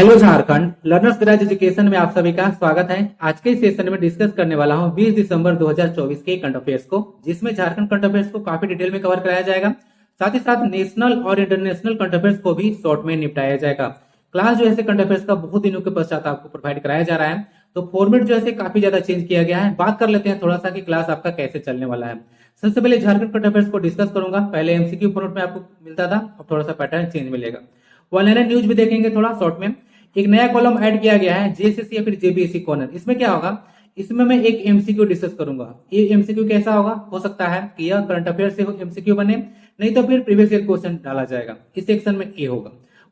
Hello Jharkhand learners grace education में आप सभी का स्वागत है। आज के सेशन में डिस्कस करने वाला हूं 20 दिसंबर 2024 के करंट अफेयर्स को, जिसमें झारखंड करंट अफेयर्स को काफी डिटेल में कवर कराया जाएगा। साथ ही साथ नेशनल और इंटरनेशनल करंट अफेयर्स को भी शॉर्ट में निपटाया जाएगा। क्लास जो है करंट अफेयर्स का बहुत दिनों के पश्चात आपको प्रोवाइड कराया जा रहा है, तो फॉर्मेट जो है काफी ज्यादा चेंज किया गया है। बात कर लेते हैं थोड़ा सा कि क्लास आपका कैसे चलने वाला है। सबसे पहले झारखंड करंट अफेयर्स को डिस्कस करूंगा। पहले एमसीक्यू फॉर्मेट में आपको मिलता था, अब थोड़ा सा पैटर्न चेंज मिलेगा। ऑनलाइन न्यूज भी देखेंगे थोड़ा शॉर्ट में। एक नया कॉलम ऐड किया गया है, जेएसएससी या फिर जेबीएससी कॉर्नर। इसमें क्या होगा, इसमें मैं एक एमसीक्यू डिस्कस करूंगा। ये एमसीक्यू कैसा होगा, हो सकता है कि यह करंट अफेयर से एमसीक्यू बने, नहीं तो फिर प्रीवियस ईयर क्वेश्चन डाला जाएगा। इस सेक्शन में ये होगा।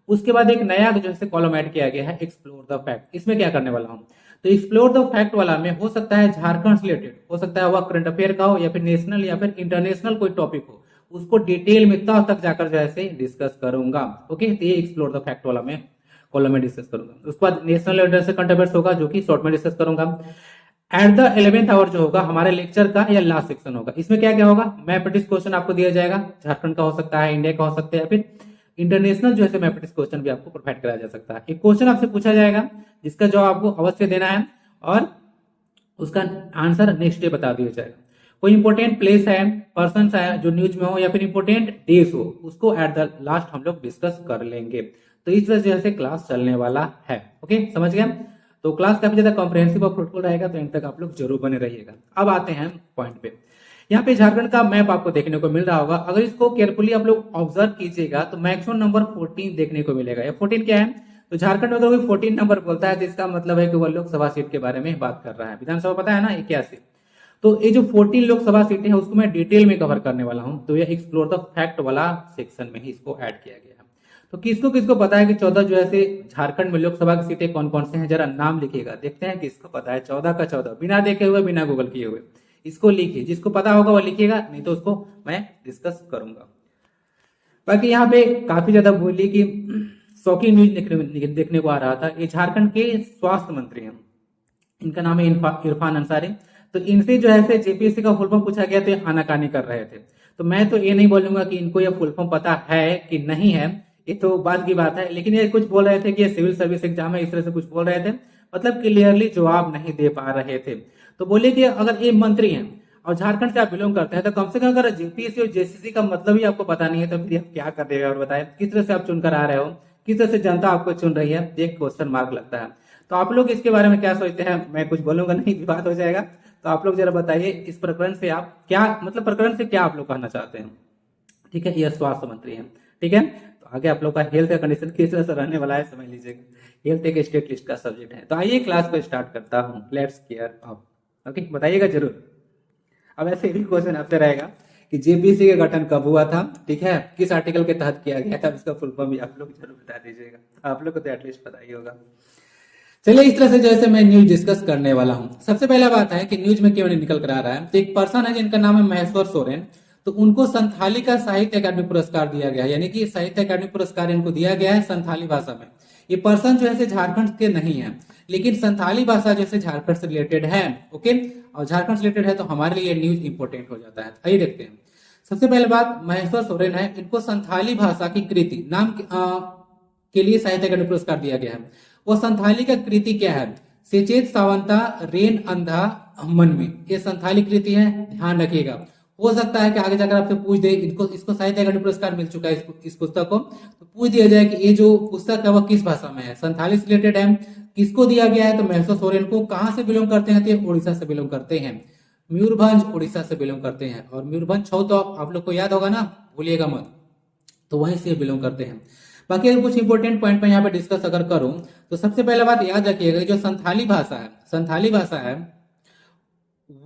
उसके बाद एक नया जो है कॉलम ऐड किया गया है, एक्सप्लोर द फैक्ट। इसमें क्या करने वाला हूँ, तो एक्सप्लोर द फैक्ट वाला में हो सकता है झारखंड से रिलेटेड, हो सकता है वह करंट अफेयर का हो या फिर नेशनल या फिर इंटरनेशनल कोई टॉपिक हो, उसको डिटेल में तक जाकर जो है डिस्कस करूंगा। ओके, तो ये एक्सप्लोर द फैक्ट वाला में कॉलम में डिस्कस करूंगा। उसके बाद नेशनल लेवल से करंट अफेयर्स होगा, जो कि शॉर्ट में डिस्कस करूंगा। एट द 11th आवर जो होगा हमारे लेक्चर का या लास्ट सेक्शन होगा। इसमें क्या क्या होगा, मैथमेटिक्स क्वेश्चन आपको दिया जाएगा। झारखंड का हो सकता है, इंडिया का हो सकता है, या फिर इंटरनेशनल जो है मैथमेटिक्स क्वेश्चन भी आपको प्रोवाइड कराया जा सकता है। एक क्वेश्चन आपसे पूछा जाएगा जिसका जवाब आपको अवश्य देना है और उसका आंसर नेक्स्ट डे बता दिया जाएगा। कोई इंपोर्टेंट प्लेस है, पर्सन है जो न्यूज में हो, या फिर इंपोर्टेंट डेज हो, उसको एट द लास्ट हम लोग डिस्कस कर लेंगे। तो इस वजह से क्लास चलने वाला है। ओके, समझ गया। तो क्लास काफी ज्यादा कॉम्प्रिहेंसिव और फ्रूटफुल रहेगा, तो एंड तक आप लोग जरूर बने रहिएगा। अब आते हैं पॉइंट पे। यहाँ पे झारखंड का मैप आपको देखने को मिल रहा होगा। अगर इसको केयरफुली आप लोग ऑब्जर्व कीजिएगा तो मैक्सिमम नंबर 14 देखने को मिलेगा। ये 14 क्या है, तो झारखंड में अगर कोई 14 नंबर बोलता है तो इसका मतलब है कि वह लोकसभा सीट के बारे में बात कर रहा है। विधानसभा पता है ना 81। तो ये जो 14 लोकसभा सीटें हैं उसको मैं डिटेल में कवर करने वाला हूं। तो ये एक्सप्लोर द फैक्ट वाला सेक्शन में ही इसको ऐड किया गया है। तो किसको किसको पता है कि 14 जो है झारखंड में लोकसभा की सीटें कौन कौन से हैं, जरा नाम लिखिएगा। देखते हैं किसको पता है 14 का 14, बिना देखे हुए, बिना गूगल किए हुए। इसको लिखिए, जिसको पता होगा वो लिखिएगा, नहीं तो उसको मैं डिस्कस करूंगा। बाकी यहाँ पे काफी ज्यादा बोली कि शॉकिंग न्यूज देखने को आ रहा था। ये झारखंड के स्वास्थ्य मंत्री हैं, इनका नाम है इरफान अंसारी। तो इनसे जो है जेपीएससी का फुल फॉर्म पूछा गया तो ये आनाकानी कर रहे थे। तो मैं तो ये नहीं बोलूंगा कि इनको ये फुल फॉर्म पता है कि नहीं है, ये तो बात की बात है। लेकिन ये कुछ बोल रहे थे कि ये सिविल सर्विस एग्जाम है, इस तरह से कुछ बोल रहे थे, मतलब क्लियरली जवाब नहीं दे पा रहे थे। तो बोले कि अगर ये मंत्री हैं और झारखंड से आप बिलोंग करते हैं तो कम से कम अगर जेपीएससी और जेसीसी का मतलब ही आपको पता नहीं है तो फिर आप क्या कर रहे हो, और बताएं किस तरह से आप चुनकर आ रहे हो, किस तरह से जनता आपको चुन रही है, एक क्वेश्चन मार्क लगता है। तो आप लोग इसके बारे में क्या सोचते हैं, मैं कुछ बोलूंगा नहीं, विवाद हो जाएगा। तो आप लोग जरा बताइए इस प्रकरण से आप क्या, मतलब प्रकरण से क्या आप लोग कहना चाहते हैं। ठीक है, ये स्वास्थ्य मंत्री हैं। ठीक है, तो आगे आप लोग का हेल्थ का कंडीशन किस तरह से रहने वाला है समझ लीजिएगा। हेल्थ एक स्टेट लिस्ट का सब्जेक्ट है। तो आइए क्लास को स्टार्ट करता हूँ। Let's care up. ओके, बताइएगा जरूर। अब ऐसे भी क्वेश्चन आपसे रहेगा कि जेपीसी का गठन कब हुआ था, ठीक है, किस आर्टिकल के तहत किया गया था, इसका फुल फॉर्म भी आप लोग जरूर बता दीजिएगा। आप लोग को तो एटलीस्ट पता ही होगा। चलिए, इस तरह से जैसे मैं न्यूज डिस्कस करने वाला हूं। सबसे पहला बात है कि न्यूज में क्यों निकल कर आ रहा है। तो एक पर्सन है जिनका नाम है महेश्वर सोरेन। तो उनको संथाली का साहित्य अकादमी पुरस्कार दिया गया है, यानी कि साहित्य अकादमी पुरस्कार इनको दिया गया है संथाली भाषा में। ये पर्सन जो है झारखंड के नहीं है, लेकिन संथाली भाषा जो है झारखंड से रिलेटेड है। ओके, और झारखंड से रिलेटेड है तो हमारे लिए न्यूज इंपोर्टेंट हो जाता है। आइए देखते हैं। सबसे पहले बात, महेश्वर सोरेन है, इनको संथाली भाषा की कृति नाम के लिए साहित्य अकादमी पुरस्कार दिया गया है। वो संथाली का कृति क्या है, सेचेत सावंता रेन अंधा मन में, ये संथाली कृति है, ध्यान रखिएगा। हो सकता है कि आगे जाकर आपसे पूछ दे, इसको साहित्य अकादमी पुरस्कार मिल चुका है इस पुस्तक को, तो पूछ दिया जाए कि ये जो पुस्तक है वह किस भाषा में है, संथाली से रिलेटेड है, किसको दिया गया है। तो महेश्वर सोरेन को। कहां से बिलोंग करते हैं, तो उड़ीसा से बिलोंग करते हैं। मयूरभंज उड़ीसा से बिलोंग करते हैं। और मयूरभंज छौ तो आप लोग को याद होगा ना, भूलिएगा मत, तो वहीं से बिलोंग करते हैं। बाकी अगर कुछ इंपोर्टेंट पॉइंट मैं यहाँ पे डिस्कस अगर करूं तो सबसे पहला बात याद रखिएगा, जो संथाली भाषा है, संथाली भाषा है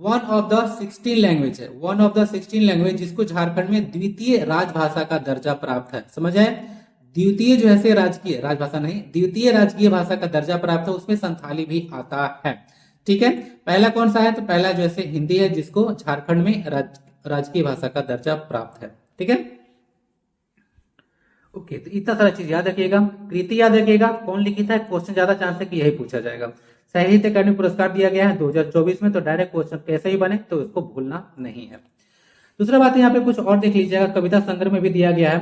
वन ऑफ द 16 लैंग्वेज है, वन ऑफ द 16 लैंग्वेज जिसको झारखंड में द्वितीय राजभाषा का दर्जा प्राप्त है। समझ आए, द्वितीय जो है राजकीय, राजभाषा नहीं, द्वितीय राजकीय भाषा का दर्जा प्राप्त है, उसमें संथाली भी आता है। ठीक है, पहला कौन सा है, तो पहला जो है हिंदी है, जिसको झारखंड में राजकीय भाषा का दर्जा प्राप्त है। ठीक है, ओके, तो इतना सारा चीज याद रखिएगा। कृति याद रखिएगा, कौन लिखी था, क्वेश्चन ज्यादा चांस है कि यही पूछा जाएगा। साहित्य अकादमी पुरस्कार दिया गया है 2024 में, तो डायरेक्ट क्वेश्चन कैसे ही बने तो उसको भूलना नहीं है। दूसरा बात यहाँ पे कुछ और देख लीजिएगा, कविता संग्रह में भी दिया गया है।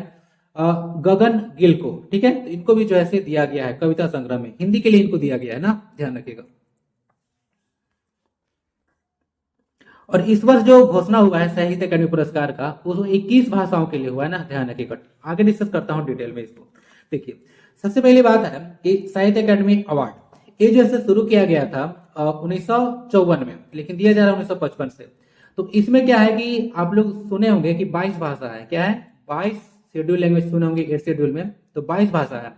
गगन गिल को। ठीक है, तो इनको भी जो है दिया गया है कविता संग्रह में, हिंदी के लिए इनको दिया गया है ना, ध्यान रखिएगा। और इस वर्ष जो घोषणा हुआ है साहित्य अकादमी पुरस्कार का, वो 21 भाषाओं के लिए हुआ है ना, ध्यान रखिएगा। आगे डिस्कस करता हूँ डिटेल में इसको। देखिए, सबसे पहली बात है कि साहित्य अकादमी अवार्ड ये जो है शुरू किया गया था 1954 में, लेकिन दिया जा रहा है 1955 से। तो इसमें क्या है कि आप लोग सुने होंगे कि 22 भाषा है, क्या है, 22 शेड्यूल लैंग्वेज सुने होंगे 8 शेड्यूल में, तो 22 भाषा है।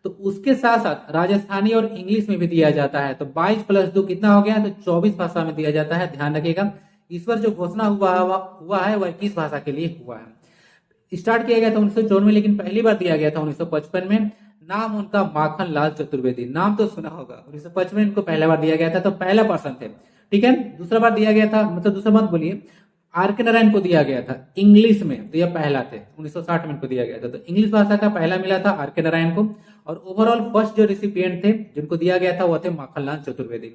तो उसके साथ साथ राजस्थानी और इंग्लिश में भी दिया जाता है, तो 22 + 2 कितना हो गया, तो 24 भाषा में दिया जाता है, ध्यान रखिएगा। इस वर्ष जो घोषणा हुआ है वह 21 भाषा के लिए हुआ है। स्टार्ट किया गया था 1954 में, लेकिन पहली बार दिया गया था 1955 में। नाम उनका माखन लाल चतुर्वेदी, नाम तो सुना होगा। 1955 में इनको पहला बार दिया गया था, तो पहला पर्सन थे। ठीक है, दूसरा बार दिया गया था, मतलब दूसरा मत बोलिए, आर के नारायण को दिया गया था इंग्लिश में, तो यह पहला थे, 1960 में इनको दिया गया था। तो इंग्लिश भाषा का पहला मिला था आर के नारायण को। और ओवरऑल फर्स्ट जो रिसिपिएंट थे जिनको दिया गया था वो थे Makhanlal Chaturvedi.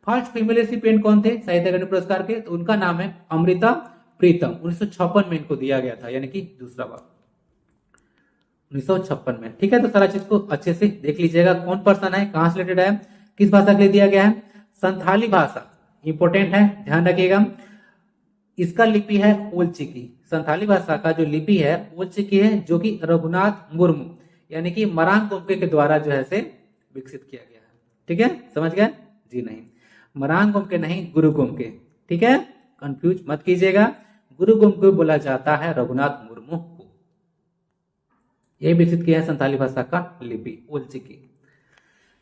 First female recipient कौन थे साहित्य अकादमी पुरस्कार के, तो उनका नाम है अमृता प्रीतम। 1956 में इनको दिया गया था, यानी कि दूसरा बार 1956 में। ठीक है, तो सारा चीज को अच्छे से देख लीजिएगा, कौन पर्सन है, कहां से रिलेटेड है, किस भाषा के लिए दिया गया है, संथाली भाषा इंपोर्टेंट है, ध्यान रखिएगा। इसका लिपि है ओलचिकी, संथाली भाषा का जो लिपि है ओलचिकी है, जो कि रघुनाथ मुर्मू यानी कि मरांग गोमके के द्वारा जो है से विकसित किया गया है। ठीक है, समझ गए जी? नहीं, मरांग गोमके नहीं, गुरु गोमके। ठीक है, कंफ्यूज मत कीजिएगा, गुरु गोमके बोला जाता है रघुनाथ मुर्मू को। यह विकसित किया है संथाली भाषा का लिपि ओलचिकी।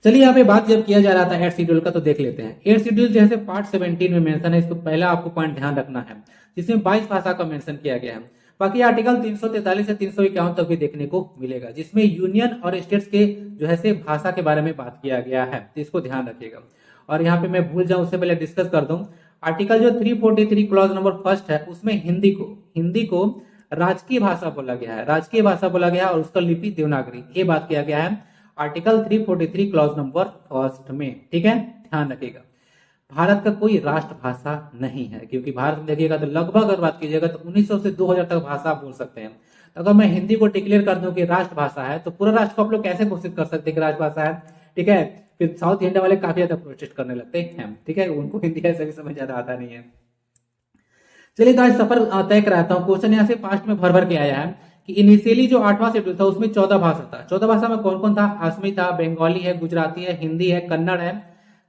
चलिए, यहाँ पे बात जब किया जा रहा था 8 शेड्यूल का, तो देख लेते हैं। 8 शेड्यूल जैसे पार्ट 17 में मेंशन है, इसको पहला आपको पॉइंट ध्यान रखना है, जिसमें 22 भाषा का मेंशन किया गया है। बाकी आर्टिकल 343 से 351 तक भी देखने को मिलेगा, जिसमें यूनियन और स्टेट्स के जो है से भाषा के बारे में बात किया गया है, तो इसको ध्यान रखिएगा। और यहाँ पे मैं भूल जाऊं उससे पहले डिस्कस कर दूं, आर्टिकल जो 343 क्लॉज नंबर 1 है, उसमें हिंदी को राजकीय भाषा बोला गया है, राजकीय भाषा बोला गया है, और उसका लिपि देवनागरी, ये बात किया गया है आर्टिकल 343 क्लॉज नंबर 1 में। ठीक है, ध्यान रखिएगा। भारत का कोई राष्ट्रभाषा नहीं है, क्योंकि भारत में देखिएगा तो लगभग अगर बात कीजिएगा तो 1900 से 2000 तक भाषा बोल सकते हैं। तो अगर मैं हिंदी को डिक्लेयर कर दूं कि राष्ट्रभाषा है, तो पूरा राष्ट्र को आप लोग कैसे घोषित कर सकते हैं कि राष्ट्रभाषा है? ठीक है, फिर साउथ इंडिया वाले काफी ज्यादा प्रोटेस्ट करने लगते हैं। ठीक है, उनको हिंदी ऐसे भी समझ ज्यादा आता नहीं है। चलिए, तो आज सफर तय कराता हूँ। क्वेश्चन यहाँ से पास्ट में भर भर के आया है कि इनिशियली जो 8वां शेड्यूल था उसमें 14 भाषा था। 14 भाषा में कौन कौन था? असमी था, बंगाली है, गुजराती है, हिंदी है, कन्नड़ है,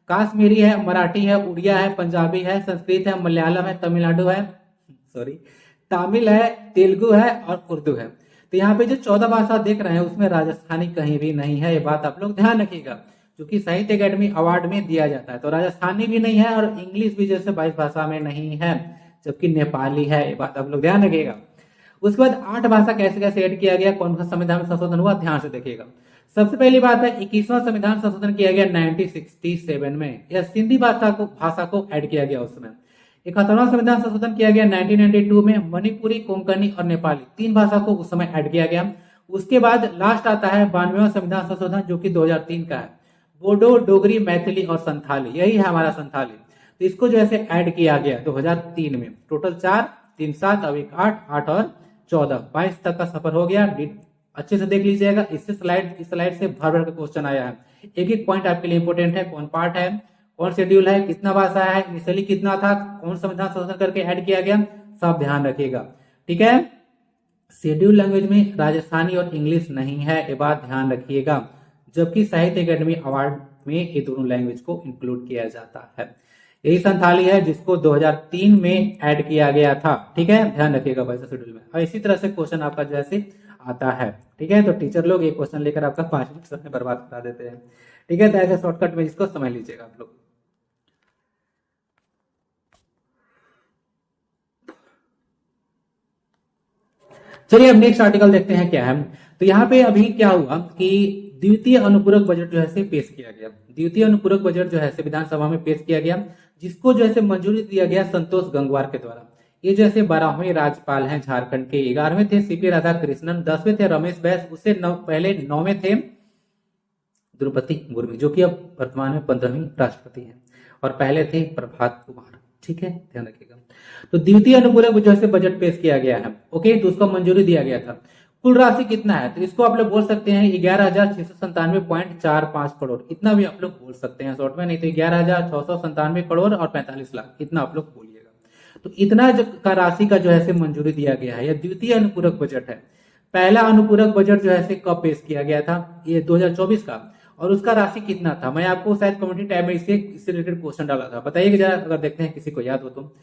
काश्मीरी है, मराठी है, उड़िया है, पंजाबी है, संस्कृत है, मलयालम है, तमिलनाडु है, तमिल है, तेलुगु है और उर्दू है। तो यहाँ पे जो 14 भाषा देख रहे हैं उसमें राजस्थानी कहीं भी नहीं है, ये बात आप लोग ध्यान रखिएगा, क्योंकि साहित्य अकादमी अवार्ड में दिया जाता है। तो राजस्थानी भी नहीं है और इंग्लिश भी जैसे 22 भाषा में नहीं है, जबकि नेपाली है, ये बात आप लोग ध्यान रखिएगा। उसके बाद 8 भाषा कैसे कैसे ऐड किया गया, कौन सा संविधान में संशोधन हुआ, ध्यान से देखिएगा। सबसे पहली बात है 21वां संविधान संशोधन किया गया 1967 में, यह सिंधी भाषा को ऐड किया गया उसमें। 71वां संविधान संशोधन किया गया 1992 में, मणिपुरी, कोंकणी और नेपाली 3 भाषा को उस समय ऐड किया गया। उसके बाद लास्ट आता है 92वां संविधान संशोधन, जो कि 2003 का है, बोडो, डोगरी, मैथिली और संथाली, यही है हमारा संथाली। तो इसको जो है ऐड किया गया 2003 में। टोटल 4, 3, 7, अब 1, 8 और 14, 22 तक का सफर हो गया। अच्छे से देख लीजिएगा, इस स्लाइड से भर भर के क्वेश्चन आया है। एक एक पॉइंट आपके लिए इंपोर्टेंट है, कौन पार्ट है, कौन शेड्यूल है, कितना भाषा है, इनिशियली कितना था, कौन संविधान संशोधन करके ऐड किया गया, सब ध्यान रखिएगा। ठीक है, शेड्यूल लैंग्वेज में राजस्थानी और इंग्लिश नहीं है, ये बात ध्यान रखिएगा, जबकि साहित्य अकादमी अवार्ड में ये दोनों लैंग्वेज को इंक्लूड किया जाता है। यही संथाली है जिसको 2003 में ऐड किया गया था। ठीक है, ध्यान रखिएगा वैसे शेड्यूल में। और इसी तरह से क्वेश्चन आपका जैसे आता है। ठीक है, तो टीचर लोग एक क्वेश्चन लेकर आपका 5 मिनट में बर्बाद करा देते हैं। ठीक है, तो ऐसे शॉर्टकट में इसको समझ लीजिएगा आप लोग। चलिए, अब नेक्स्ट आर्टिकल देखते हैं क्या है। तो यहाँ पे अभी क्या हुआ कि द्वितीय अनुपूरक बजट जो है पेश किया गया। द्वितीय अनुपूरक बजट जो है विधानसभा में पेश किया गया, जिसको जो है मंजूरी दिया गया संतोष गंगवार के द्वारा। ये जो है 12वें राज्यपाल हैं झारखंड के। 11वें थे सीपी राधाकृष्णन, 10वें थे रमेश बैस, उससे पहले 9वें थे द्रौपदी मुर्मू, जो कि अब वर्तमान में 15वीं राष्ट्रपति हैं, और पहले थे प्रभात कुमार। ठीक है, ध्यान रखिएगा। तो द्वितीय अनुपूरक जो है बजट पेश किया गया है। ओके, तो उसको मंजूरी दिया गया था। कुल राशि कितना है, तो इसको आप लोग बोल सकते हैं 11,697.45 करोड़, इतना भी आप लोग बोल सकते हैं शॉर्ट में, नहीं तो 11,697 करोड़ और 45 लाख, इतना आप लोग बोलिएगा। तो इतना का राशि का जो है मंजूरी दिया गया है। यह द्वितीय अनुपूरक बजट है। पहला अनुपूरक बजट जो है कब पेश किया गया था, ये 2024 का, और उसका राशि कितना था। मैं आपको शायद कम्युनिटी टैब में इससे रिलेटेड क्वेश्चन डाला था, बताइएगा जरा, अगर देखते हैं किसी को याद हो तो।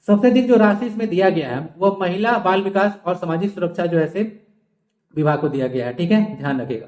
सबसे अधिक जो राशि इसमें दिया गया है वो महिला बाल विकास और सामाजिक सुरक्षा जो है विभाग को दिया गया है। ठीक है, ध्यान रखिएगा,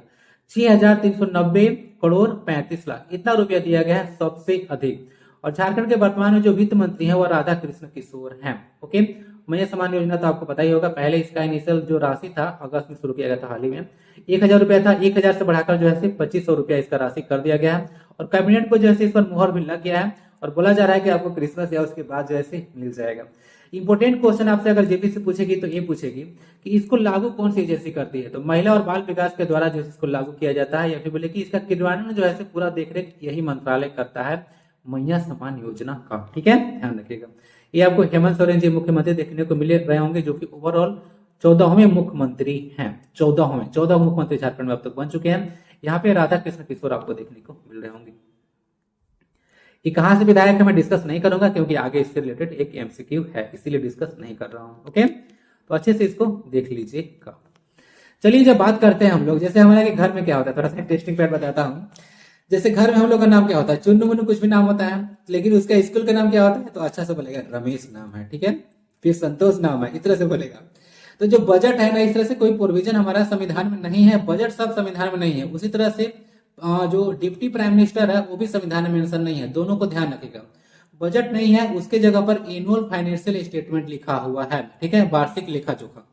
6,390 करोड़ 35 लाख, इतना रुपया दिया गया है सबसे अधिक। और झारखंड के वर्तमान में जो वित्त मंत्री हैं वो राधा कृष्ण किशोर हैं। ओके, मय समान योजना तो आपको पता ही होगा, पहले इसका इनिशियल जो राशि था अगस्त में शुरू किया गया था, हाल ही में 1,000 रुपया था, 1,000 से बढ़ाकर जो है 2,500 रुपया इसका राशि कर दिया गया है। और कैबिनेट को जो है इस पर मुहर भी लग गया है और बोला जा रहा है कि आपको क्रिसमस या उसके बाद जो है मिल जाएगा। इंपोर्टेंट क्वेश्चन आपसे अगर जेपीसी पूछेगी तो ये पूछेगी कि इसको लागू कौन सी एजेंसी करती है, तो महिला और बाल विकास के द्वारा जो इसको लागू किया जाता है, या फिर बोले कि इसका क्रियान्वयन जो है पूरा देखरेख यही मंत्रालय करता है, मैया समान योजना का। ठीक है, ध्यान रखिएगा। ये आपको हेमंत सोरेन जी मुख्यमंत्री देखने को मिल रहे होंगे, जो कि ओवरऑल 14वें मुख्यमंत्री हैं। 14 मुख्यमंत्री झारखंड में अब तक बन चुके हैं। यहाँ पे राधा कृष्ण किशोर आपको देखने को मिल रहे होंगे। ये कहां से विधायक है मैं डिस्कस नहीं करूंगा, क्योंकि आगे इससे रिलेटेड एक एमसीक्यू है, इसीलिए डिस्कस नहीं कर रहा हूं। ओके, तो अच्छे से इसको देख लीजिएगा। चलिए जब बात करते हैं हम लोग, जैसे हमारे घर में क्या होता है, थोड़ा सा इंटरेस्टिंग पैट बताता हूँ। जैसे घर में हम लोग का नाम क्या होता है, चुन्नू मुन्नू कुछ भी नाम होता है, लेकिन उसका स्कूल का नाम क्या होता है, तो अच्छा से बोलेगा रमेश नाम है, ठीक है, फिर संतोष नाम है, इस तरह से बोलेगा। तो जो बजट है ना, इस तरह से कोई प्रोविजन हमारा संविधान में नहीं है, बजट सब संविधान में नहीं है। उसी तरह से जो डिप्टी प्राइम मिनिस्टर है वो भी संविधान में मेंशन नहीं है, दोनों को ध्यान रखिएगा। बजट नहीं है, उसके जगह पर एनुअल फाइनेंशियल स्टेटमेंट लिखा हुआ है, ठीक है, वार्षिक लेखा जोखा।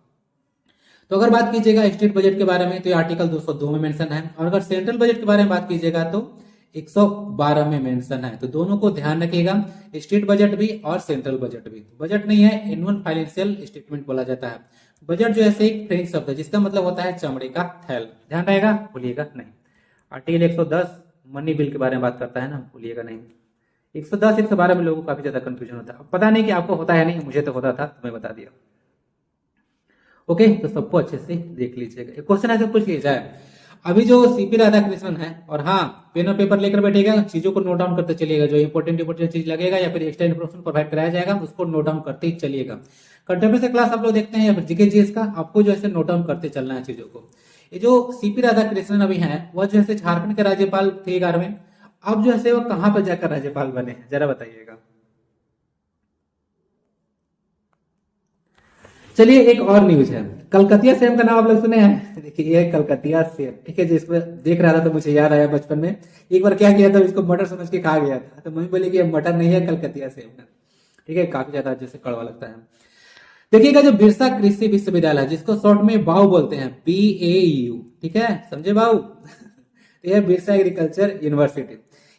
तो अगर बात कीजिएगा स्टेट बजट के बारे में तो ये आर्टिकल 202 में मेंशन है, और अगर सेंट्रल बजट के बारे में बात कीजिएगा तो 112 में मेंशन है। तो दोनों को ध्यान रखिएगा, स्टेट बजट भी और सेंट्रल बजट भी। बजट नहीं है, एनुअल फाइनेंशियल स्टेटमेंट बोला जाता है। बजट जो है एक फ्रेंच शब्द है जिसका मतलब होता है चमड़े का थैल, ध्यान रहेगा, भूलिएगा नहीं। आर्टिकल 110 मनी बिल के बारे में बात करता है ना, भूलिएगा नहीं। 110 112 में लोगों को काफी ज्यादा कंफ्यूजन होता है, पता नहीं कि आपको होता है नहीं, मुझे तो होता था, तो मैं बता दिया। ओके, तो सबको अच्छे से देख लीजिएगा। क्वेश्चन ऐसे पूछ लिया जाए, अभी जो सीपी राधाकृष्णन है, और हाँ पेन और पेपर लेकर बैठेगा, चीजों को नोट डाउन करते चलिएगा, जो इंपोर्टेंट चीज लगेगा या फिर एक्स्ट्रा इन्फॉर्मेशन प्रोवाइड कराया जाएगा उसको नोट डाउन करते ही चलिएगा। कंटेम्प्रेरी से क्लास आप लोग देखते हैं या फिर जीके जीएस का, आपको जो है नोट डाउन करते चलना है चीजों को। ये जो सीपी राधाकृष्णन अभी हैं वह जो है झारखंड के राज्यपाल थे 11वें, अब जो है वो कहां पर जाकर राज्यपाल बने जरा बताइएगा। चलिए एक और न्यूज है, कलकतिया सेब का नाम आप लोग सुने हैं, देखिए ये कलकतिया सेब, ठीक है, जिसमें देख रहा था तो मुझे याद आया बचपन में एक बार क्या किया था, इसको मटर समझ के खा गया था, तो मम्मी बोली कि ये मटर नहीं है कलकतिया सेब है, ठीक है, काफी ज्यादा जैसे कड़वा लगता है। देखिएगा जो बिरसा कृषि विश्वविद्यालय है, जिसको शॉर्ट में बाऊ बोलते हैं, BAU, ठीक है, समझे बाऊ यह बिरसा एग्रीकल्चर यूनिवर्सिटी,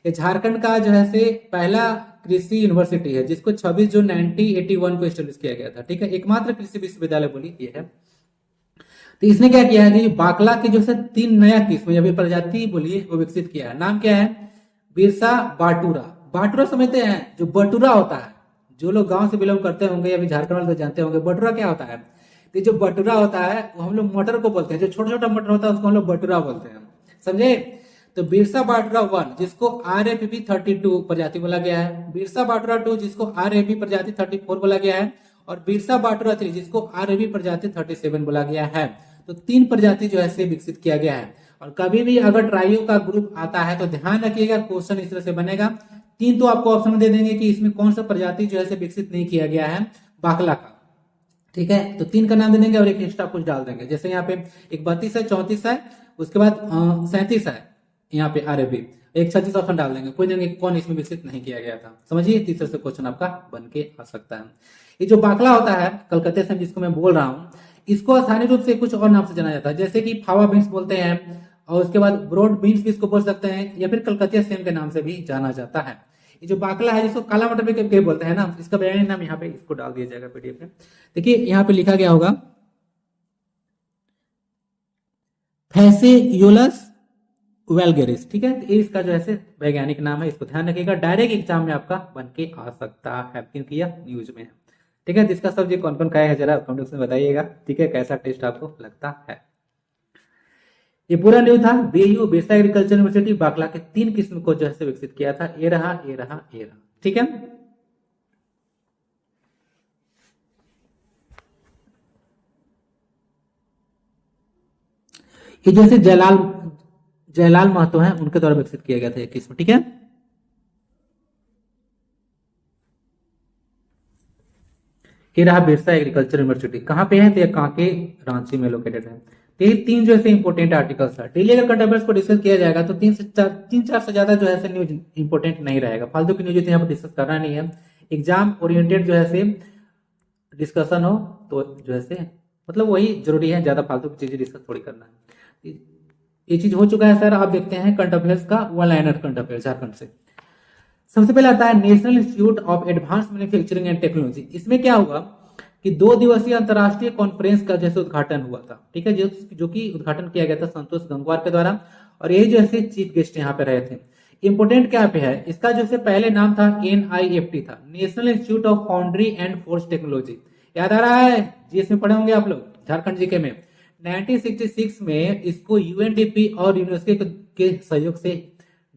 ये झारखंड का जो है पहला कृषि यूनिवर्सिटी है, जिसको 26 जून 1981 को स्टेब्लिश किया गया था, ठीक है, एकमात्र कृषि विश्वविद्यालय बोली ये है। तो इसने क्या किया है कि बाकला की जो है 3 नया किस्म या फिर प्रजाति बोलिए वो विकसित किया है। नाम क्या है, बिरसा बाटूरा। बाटूरा समझते हैं, जो बटूरा होता है, जो लोग गांव से बिलोंग करते होंगे या फिर झारखंड वाले तो जानते होंगे बटूरा क्या होता है। तो जो बटूरा होता है वो हम लोग मटर को बोलते हैं, जो छोटा छोटा मटर होता है उसको हम लोग बटूरा बोलते हैं, समझे। तो बिरसा बाटूरा 1 जिसको RFP 32 प्रजाति बोला गया है, बिरसा बाटूरा 2 जिसको RFP प्रजाति 34 बोला गया है, और बिरसा बाटूरा 3 जिसको RFP प्रजाति 37 बोला गया है। तो 3 प्रजाति जो है विकसित किया गया है। और कभी भी अगर ट्राइयो का ग्रुप आता है तो ध्यान रखिएगा क्वेश्चन इस तरह से बनेगा, 3 तो आपको ऑप्शन दे देंगे कि इसमें कौन सा प्रजाति जो है विकसित नहीं किया गया है बाकला का, ठीक है, तो 3 का नाम दे देंगे और एक एक्स्ट्रा कुछ डाल देंगे, जैसे यहाँ पे एक 32 है, 34 है, उसके बाद 37 है, यहाँ पे RFP एक 36 ऑप्शन डाल देंगे, कोई देंगे कौन इसमें विकसित नहीं किया गया था, समझिए, तीसरे से क्वेश्चन आपका बन के आ सकता है। ये जो बाकला होता है कलकत्ते से जिसको मैं बोल रहा हूँ, इसको स्थानीय रूप से कुछ और नाम से जाना जाता है, जैसे कि फावा बीन्स बोलते हैं, और उसके बाद ब्रॉड बीन्स भी इसको बोल सकते हैं, या फिर कलकतिया सेम के नाम से भी जाना जाता है। ये जो बाकला है जिसको काला मटर भी बोलते हैं ना, इसका बयानी नाम यहाँ पे इसको डाल दिया जाएगा PDF में। देखिए यहाँ पे लिखा गया होगा फैसियोलस वेलगेरिस, ठीक है, तो इसका जो है वैज्ञानिक नाम है, इसको ध्यान रखिएगा, डायरेक्ट एग्जाम में आपका बन के आ सकता है क्योंकि यह न्यूज में है, ठीक है। जिसका सब्जेक्ट कौन कौन खाया है जरा कमेंट बॉक्स में बताइएगा, ठीक है, कैसा टेस्ट आपको लगता है। ये पूरा न्यू था। बीयू बिरसा एग्रीकल्चर यूनिवर्सिटी बाकला के 3 किस्म को जो है विकसित किया था। ये रहा, ये रहा, ये रहा। ठीक है। ये जैसे जयलाल महतो हैं, उनके द्वारा विकसित किया गया था ये किस्म। ठीक है। ये रहा बिरसा एग्रीकल्चर यूनिवर्सिटी। कहां पे है? तो ये कांके रांची में लोकेटेड है। तो ये 3 जो है इंपोर्टेंट आर्टिकल्स है। डेली अगर करंट अफेयर्स को डिस्कस किया जाएगा तो 3 4 से ज्यादा जो है न्यूज इंपोर्टेंट नहीं रहेगा। फालतू की न्यूज यहाँ पर डिस्कस करना नहीं है। एग्जाम ओरिएंटेड जो है डिस्कशन हो तो जो है मतलब वही जरूरी है, ज्यादा फालतू की चीजें डिस्कस थोड़ी करना है। ये चीज हो चुका है सर। आप देखते हैं करंट अफेयर्स का one liner current affair Jharkhand से। सबसे पहले आता है national institute of advance manufacturing and technology. इसमें क्या हुआ कि 2 दिवसीय अंतर्राष्ट्रीय कॉन्फ्रेंस का जैसे उद्घाटन हुआ था। ठीक है, जो कि उद्घाटन किया गया था संतोष गंगवार के द्वारा, और यही जो है चीफ गेस्ट यहाँ पे रहे थे। इंपोर्टेंट क्या पे है इसका, जो पहले नाम था NIFT था, national institute of foundry and force technology. याद आ रहा है? जीएस में पढ़े होंगे आप लोग, झारखंड जीके में। 1966 में इसको UNDP और यूनेस्को के सहयोग से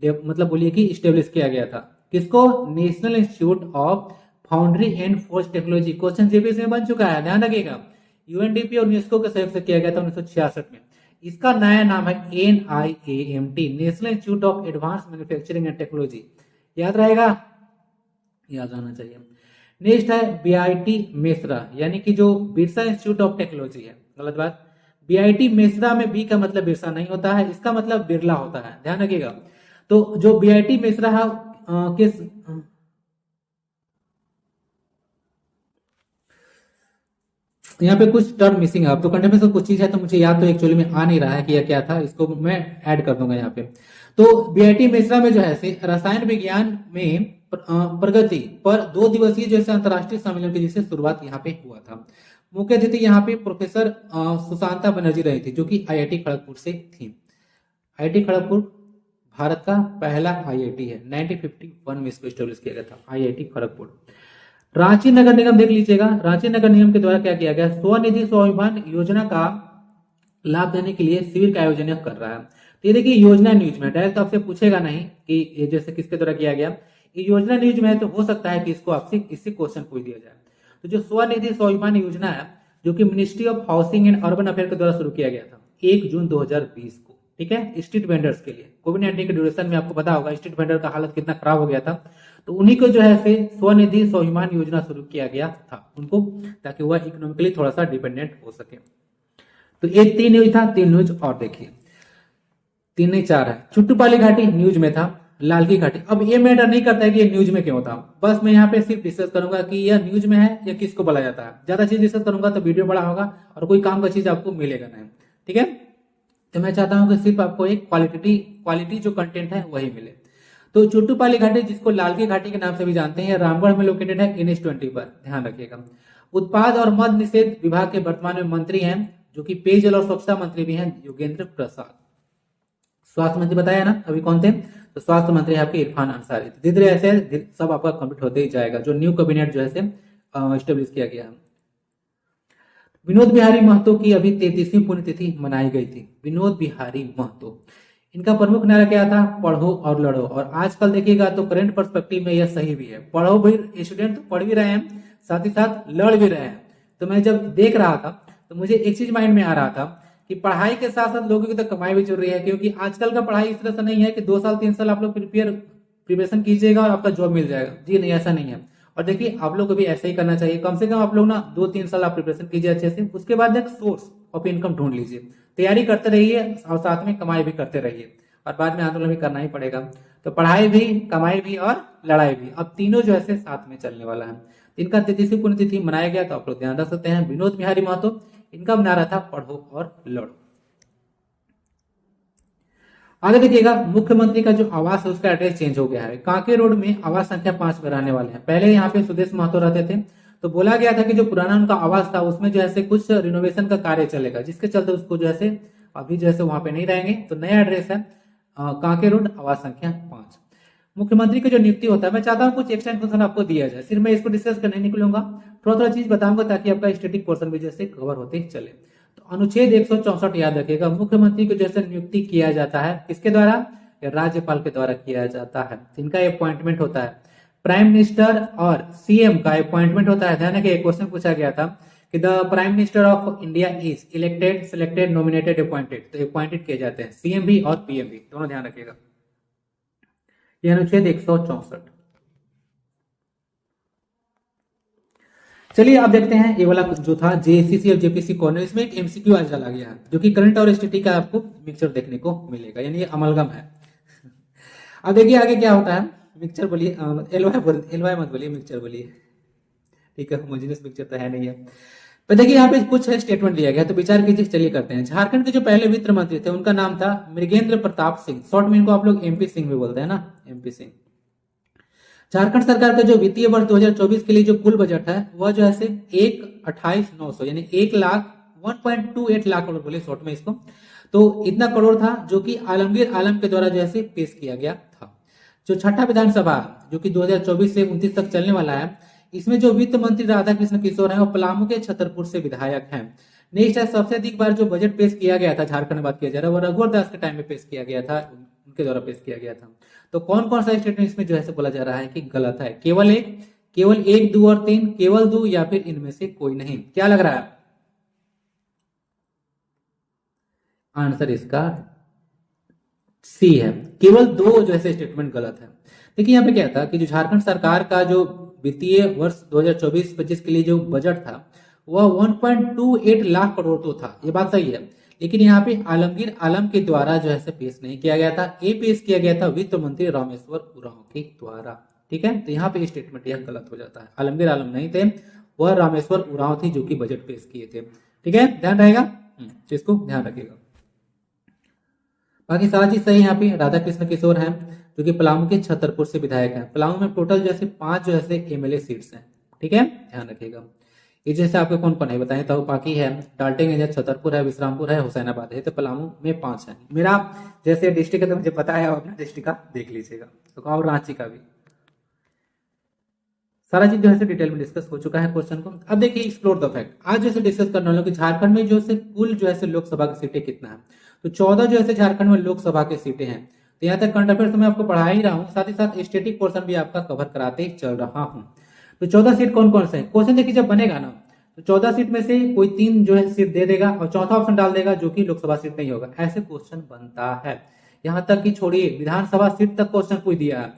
मतलब बोलिए कि स्टेब्लिश किया गया था। किसको? National institute of foundry and force technology. Question JPSC में बन चुका है, ध्यान रखिएगा। UNDP और यूनेस्को के सहयोग से किया गया था 1966 में। इसका नया नाम है NIAMT, national institute of advance manufacturing and technology. याद रहेगा? याद रहना चाहिए। नेक्स्ट है BIT मेसरा, यानी कि जो बिरसा इंस्टीट्यूट ऑफ टेक्नोलॉजी है। गलत बात। BIT मेसरा में बी का मतलब बिरसा नहीं होता है, इसका मतलब बिरला होता है, ध्यान रखिएगा। तो जो BIT मेसरा है किस यहाँ पे कुछ टर्म मिसिंग है। अब तो कंटेंट में कुछ चीज है तो मुझे याद तो एक्चुअली में आ नहीं रहा है कि यह क्या था, इसको मैं ऐड कर दूंगा यहाँ पे। तो BIT मेसरा में जो है रसायन विज्ञान में प्रगति पर 2 दिवसीय जैसे अंतर्राष्ट्रीय सम्मेलन की जिससे शुरुआत यहाँ पे हुआ था। मुख्य अतिथि यहाँ पे प्रोफेसर सुशांता बनर्जी रही थी, जो कि IIT खड़गपुर से थी। IIT खड़गपुर भारत का पहला IIT है। 1951 में इसको स्टेब्लिश किया गया था, IIT खड़गपुर। रांची नगर निगम देख लीजिएगा। रांची नगर निगम के द्वारा क्या किया गया? स्वनिधि स्वाभिमान योजना का लाभ देने के लिए शिविर का आयोजन कर रहा है। तो ये देखिए योजना न्यूज में डायरेक्ट आपसे पूछेगा नहीं कि ये जैसे किसके द्वारा किया गया। ये योजना न्यूज में है तो हो सकता है कि इसको आपसे इससे क्वेश्चन पूछ दिया जाए। तो जो स्वनिधि स्वाभिमान योजना है, जो कि ministry of housing and urban affair के द्वारा शुरू किया गया था 1 जून 2020 को। ठीक है, स्ट्रीट वेंडर्स के लिए। कोविड-19 के ड्यूरेशन में आपको पता होगा स्ट्रीट वेंडर का हालत कितना खराब हो गया था, तो उन्हीं को जो है स्वनिधि स्वाभिमान योजना शुरू किया गया था उनको, ताकि वह इकोनॉमिकली थोड़ा सा डिपेंडेंट हो सके। तो ये 3 न्यूज था। 3 न्यूज और देखिए, 3 नहीं 4 है। चुट्टूपाली घाटी न्यूज में था, लालकी घाटी। अब ये मैटर नहीं करता है कि ये न्यूज में क्यों था, बस मैं यहाँ पे सिर्फ डिस्कस करूंगा कि यह न्यूज में है या किसको बोला जाता है। ज्यादा चीज डिस्कस करूंगा तो वीडियो बड़ा होगा और कोई काम का चीज आपको मिलेगा नहीं। ठीक है, तो मैं चाहता हूं कि सिर्फ आपको एक क्वालिटी जो कंटेंट है वही मिले। तो चुट्टूपाली घाटी, जिसको लालकी घाटी के नाम से भी जानते हैं, रामगढ़ में लोकेटेड है, NH20 पर, ध्यान रखिएगा। उत्पाद और मद्य निषेध विभाग के वर्तमान में मंत्री हैं, जो कि पेयजल और स्वच्छता मंत्री भी हैं, योगेंद्र प्रसाद। स्वास्थ्य मंत्री बताया ना अभी कौन थे, तो स्वास्थ्य मंत्री आपके इरफान अंसारी। धीरे धीरे ऐसे सब आपका कंप्लीट होते ही जाएगा, जो न्यू कैबिनेट जो है स्टेब्लिश किया गया है। विनोद बिहारी महतो की अभी 33वीं पुण्यतिथि मनाई गई थी। विनोद बिहारी महतो, इनका प्रमुख नारा क्या था? पढ़ो और लड़ो। और आजकल देखिएगा तो करंट पर्सपेक्टिव में यह सही भी है। पढ़ो भी, स्टूडेंट तो पढ़ भी रहे हैं, साथ ही साथ लड़ भी रहे हैं। तो मैं जब देख रहा था तो मुझे एक चीज माइंड में आ रहा था कि पढ़ाई के साथ साथ लोगों की तो कमाई भी चल रही है, क्योंकि आजकल का पढ़ाई इस तरह से नहीं है कि 2 साल 3 साल आप लोग प्रिपरेशन कीजिएगा और आपका जॉब मिल जाएगा। जी नहीं, ऐसा नहीं है। और देखिए आप लोग को भी ऐसा ही करना चाहिए। कम से कम आप लोग ना 2-3 साल आप प्रिपरेशन कीजिए अच्छे से, उसके बाद एक सोर्स ऑफ इनकम ढूंढ लीजिए, तैयारी करते रहिए और साथ में कमाई भी करते रहिए, और बाद में आंदोलन भी करना ही पड़ेगा। तो पढ़ाई भी, कमाई भी और लड़ाई भी, अब तीनों जो है साथ में चलने वाला है। इनका 33वीं पुण्यतिथि मनाया गया, तो आप लोग ध्यान रख सकते हैं। विनोद बिहारी महतो, इनका नारा था पढ़ो और लड़ो। आगे देखिएगा, मुख्यमंत्री का जो आवास है उसका एड्रेस चेंज हो गया है। कांके रोड में आवास संख्या 5 में रहने वाले हैं। पहले यहाँ पे सुदेश महतो रहते थे, तो बोला गया था कि जो पुराना उनका आवास था उसमें जो है कुछ रिनोवेशन का कार्य चलेगा, जिसके चलते उसको जो है अभी जो है वहां पे नहीं रहेंगे। तो नया एड्रेस है कांके रोड, आवास संख्या 5। मुख्यमंत्री की जो नियुक्ति होता है, मैं चाहता हूँ कुछ एक्स्ट्रा इन्फॉर्मेशन आपको दिया जाए। सिर्फ मैं इसको डिस्कस करने निकलूंगा, थोड़ा थोड़ा चीज बताऊंगा ताकि आपका स्टैटिक पोर्शन भी जैसे कवर होते चले। तो अनुच्छेद 164 याद रखिएगा, मुख्यमंत्री को जैसे नियुक्ति किया जाता है किसके द्वारा, राज्यपाल के द्वारा किया जाता है, इनका अपॉइंटमेंट होता है। प्राइम मिनिस्टर और सीएम का अपॉइंटमेंट होता है। ध्यान रखिए, क्वेश्चन पूछा गया था कि the prime minister of India is elected, selected, nominated, appointed, तो अपॉइंटेड किए जाते हैं सीएम भी और पीएम भी, दोनों ध्यान रखिएगा। यह अनुच्छेद 164। चलिए अब देखते हैं ये वाला जो था जेएससीसी और जेपीसी कॉर्नर, इसमें एक एमसीक्यू आज डाला गया है जो कि करंट और स्टैटिक का आपको मिक्सचर देखने को मिलेगा, यानी ये अमलगम है। अब देखिए आगे क्या होता है, मिक्सचर बोलिए, एलवाई मत बोलिए, मिक्सचर बोलिए, ठीक है, होमोजेनियस मिक्सचर तो है नहीं है। तो देखिए यहाँ पे कुछ स्टेटमेंट दिया गया, तो विचार कीजिए, चलिए करते हैं। झारखंड के जो पहले वित्त मंत्री थे उनका नाम था मृगेंद्र प्रताप सिंह, शॉर्ट में इनको आप लोग एमपी सिंह भी बोलते हैं ना, एमपी सिंह। झारखंड सरकार का जो वित्तीय वर्ष 2024 के लिए जो कुल बजट है वह जो है 1,28,900 यानी 1,28 लाख करोड़ बोले शॉर्ट में इसको, तो इतना करोड़ था जो कि आलमगीर आलम के द्वारा जो है पेश किया गया था। जो छठा विधानसभा जो कि 2024 से 29 तक चलने वाला है, इसमें जो वित्त मंत्री राधा कृष्ण किशोर है वो पलामू के छतरपुर से विधायक हैं। नेक्स्ट है, सबसे अधिक बार जो बजट पेश किया गया था झारखंड में बात किया जा रहा है वो रघुवर दास के टाइम में पेश किया गया था, उनके द्वारा पेश किया गया था। तो कौन कौन सा स्टेटमेंट इसमें जो है बोला जा रहा है कि गलत है, केवल एक, दो और तीन, केवल दो या फिर इनमें से कोई नहीं, क्या लग रहा है आंसर इसका सी है, केवल दो जो है स्टेटमेंट गलत है। देखिए यहाँ पे क्या था कि जो झारखंड सरकार का जो वित्तीय वर्ष 2024-25 के लिए जो बजट था वह 1.28 लाख करोड़ तो था, ये बात सही है, लेकिन यहाँ पे आलमगीर आलम के द्वारा जो है पेश नहीं किया गया था, ये पेश किया गया था वित्त मंत्री रामेश्वर उरांव के द्वारा, ठीक है। तो यहाँ पे स्टेटमेंट यह गलत हो जाता है, आलमगीर आलम नहीं थे, वह रामेश्वर उरांव थी जो कि बजट पेश किए थे, ठीक है, ध्यान रहेगा, तो इसको ध्यान रखिएगा। बाकी सारा चीज सही है। यहाँ पे राधा कृष्ण किशोर हैं जो कि पलामू के छतरपुर से विधायक हैं। पलामू में टोटल जैसे 5 जो है एमएलए सीट्स हैं, ठीक है, ध्यान रखिएगा। ये जैसे आपको कौन कौन है बताएं, तो पाकी है, डाल्टनगंज है, छतरपुर है, विश्रामपुर है, हुसैनाबाद है, तो पलामू में 5 है। मेरा जैसे डिस्ट्रिक्ट है तो मुझे पता है, अपना डिस्ट्रिक्ट का देख लीजिएगा, तो और रांची का भी सारा चीज जो है डिटेल में डिस्कस हो चुका है क्वेश्चन को। अब देखिए एक्सप्लोर द फैक्ट, आज जैसे डिस्कस करने वालों कि झारखंड में जो है कुल जो है लोकसभा की सीटें कितना है, तो 14 जो है झारखंड में लोकसभा की सीटें हैं। तो यहाँ तक करंट अफेयर्स मैं आपको पढ़ा ही रहा हूँ, साथ ही साथ स्टैटिक पोर्शन भी आपका कवर कराते चल रहा हूँ। तो 14 सीट कौन कौन से है, क्वेश्चन देखिए जब बनेगा ना तो 14 सीट में से कोई 3 जो है सीट दे देगा और चौथा ऑप्शन डाल देगा जो कि लोकसभा सीट नहीं होगा, ऐसे क्वेश्चन बनता है। यहाँ तक कि छोड़िए विधानसभा सीट तक क्वेश्चन पूछ दिया है,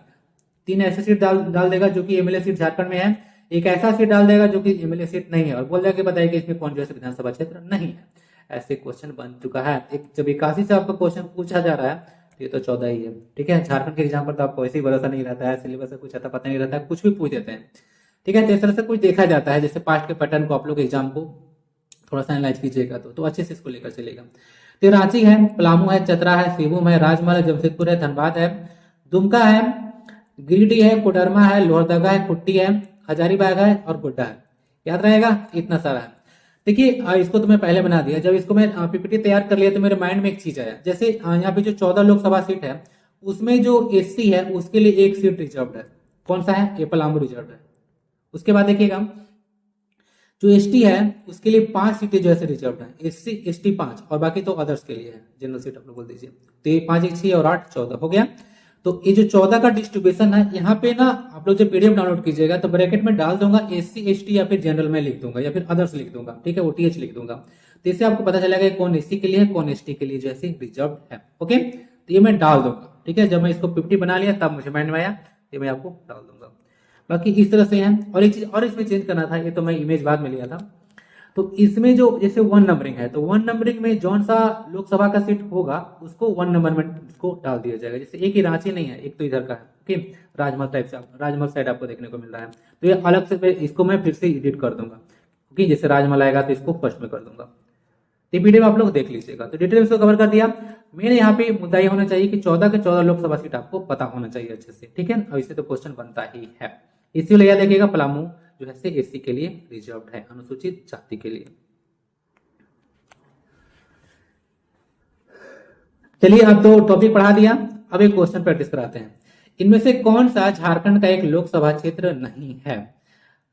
3 ऐसे सीट डाल देगा जो कि एमएलए सीट झारखंड में है, एक ऐसा सीट डाल देगा जो कि एमएलए सीट नहीं है और बोल देगा बताइए कि इसमें कौन जो है विधानसभा क्षेत्र नहीं है, ऐसे क्वेश्चन बन चुका है। एक जब 81 से आपका क्वेश्चन पूछा जा रहा है तो ये तो 14 ही है, ठीक है। झारखंड के एग्जाम पर तो आपको ऐसे ही भरोसा नहीं रहता है, सिलेबस से कुछ आता पता नहीं रहता है, कुछ भी पूछ देते हैं, ठीक है। तो इस तरह से कुछ देखा जाता है, जैसे पास्ट के पैटर्न को आप लोग एग्जाम को थोड़ा सा एनालाइज कीजिएगा तो अच्छे से इसको लेकर चलेगा। तो रांची है, पलामू है, चतरा है, सिवुम है, राजमहल है, जमशेदपुर है, धनबाद है, दुमका है, गिरिडीह है, कोडरमा है, लोहरदगा है, खुट्टी है, हजारीबाग है और गोड्डा है, याद रहेगा, इतना सारा है। देखिए इसको तो मैं पहले बना दिया, जब इसको मैं पीपीटी तैयार कर लिया तो मेरे माइंड में एक चीज आया, जैसे यहाँ पे जो 14 लोकसभा सीट है उसमें जो एससी है उसके लिए एक सीट रिजर्व है, कौन सा है, ये पलामू रिजर्व है। उसके बाद देखिएगा जो एसटी है उसके लिए 5 सीटें जो है रिजर्व है, एससी एसटी 5 और बाकी तो अदर्स के लिए है, जनरल सीट आप लोग बोल दीजिए। तो ये 5 1 6 और 8 14 हो गया। तो ये जो 14 का डिस्ट्रीब्यूशन है यहाँ पे ना आप लोग जब पीडीएफ डाउनलोड कीजिएगा तो ब्रैकेट में डाल दूंगा एससी एसटी या फिर जनरल में लिख दूंगा या फिर अदर्स लिख दूंगा, ठीक है, ओटीएच लिख दूंगा। तो इससे आपको पता चलेगा कौन एससी के लिए है कौन एसटी के लिए जैसे रिजर्व है, ओके। तो ये मैं डाल दूंगा, ठीक है, जब मैं इसको 50 बना लिया तब मुझे माइंड में आया, ये मैं आपको डाल दूंगा। बाकी इस तरह से है। और एक चीज और इसमें चेंज करना था, ये तो मैं इमेज बाद में लिया था, तो इसमें जो जैसे 1 नंबरिंग है तो 1 नंबरिंग में जौन सा लोकसभा का सीट होगा उसको 1 नंबर में उसको डाल दिया जाएगा। जैसे एक ही रांची नहीं है, एक तो इधर का है, ओके, राजमहल टाइप से राजमहल साइड आपको देखने को मिल रहा है, तो ये अलग से इसको मैं फिर से एडिट कर दूंगा, ओके, जैसे राजमहल आएगा तो इसको फर्स्ट में कर दूंगा। तो वीडियो में आप लोग देख लीजिएगा। तो डिटेल इसको कवर कर दिया। मेरे यहाँ पे मुद्दा ये होना चाहिए कि 14 के 14 लोकसभा सीट आपको पता होना चाहिए अच्छे से, ठीक है, और इससे तो क्वेश्चन बनता ही है। इसीलिए याद रखिएगा पलामू जो है एससी के लिए रिजर्व है, अनुसूचित जाति के लिए। चलिए अब तो टॉपिक पढ़ा दिया, अब एक क्वेश्चन प्रैक्टिस कराते हैं। इनमें से कौन सा झारखंड का एक लोकसभा क्षेत्र नहीं है,